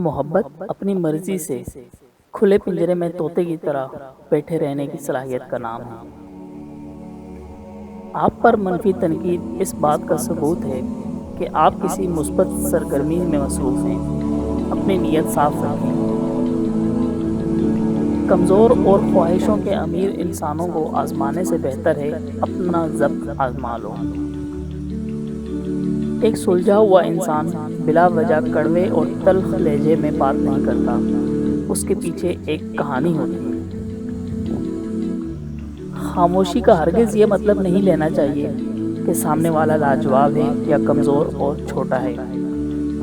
محبت اپنی مرضی سے کھلے پنجرے میں طوطے کی طرح بیٹھے رہنے کی صلاحیت کا نام ہے۔ آپ پر منفی تنقید اس بات کا ثبوت ہے کہ آپ کسی مثبت سرگرمی میں مصروف ہیں۔ اپنی نیت صاف رکھیں۔ کمزور اور خواہشوں کے امیر انسانوں کو آزمانے سے بہتر ہے اپنا ضبط آزما لو۔ ایک سلجھا ہوا انسان بلا وجہ کڑوے اور تلخ لہجے میں بات نہیں کرتا، اس کے پیچھے ایک کہانی ہوتی ہے۔ خاموشی کا ہرگز یہ مطلب نہیں لینا چاہیے کہ سامنے والا لاجواب ہے یا کمزور اور چھوٹا ہے۔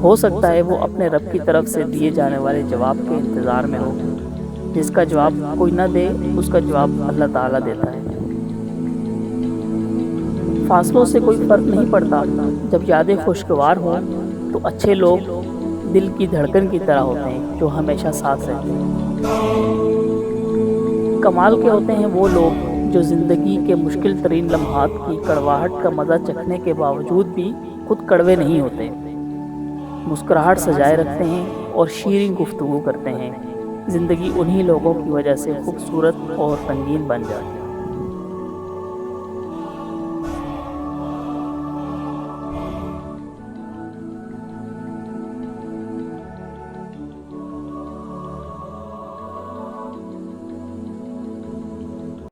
ہو سکتا ہے وہ اپنے رب کی طرف سے دیے جانے والے جواب کے انتظار میں ہو۔ جس کا جواب کوئی نہ دے، اس کا جواب اللہ تعالیٰ دیتا ہے۔ فاصلوں سے کوئی فرق نہیں پڑتا۔ جب یادیں خوشگوار ہوں تو اچھے لوگ دل کی دھڑکن کی طرح ہوتے ہیں جو ہمیشہ ساتھ رہتے ہیں۔ کمال کے ہوتے ہیں وہ لوگ جو زندگی کے مشکل ترین لمحات کی کڑواہٹ کا مزہ چکھنے کے باوجود بھی خود کڑوے نہیں ہوتے۔ مسکراہٹ سجائے رکھتے ہیں اور شیریں گفتگو کرتے ہیں۔ زندگی انہی لوگوں کی وجہ سے خوبصورت اور رنگین بن جاتی ہے۔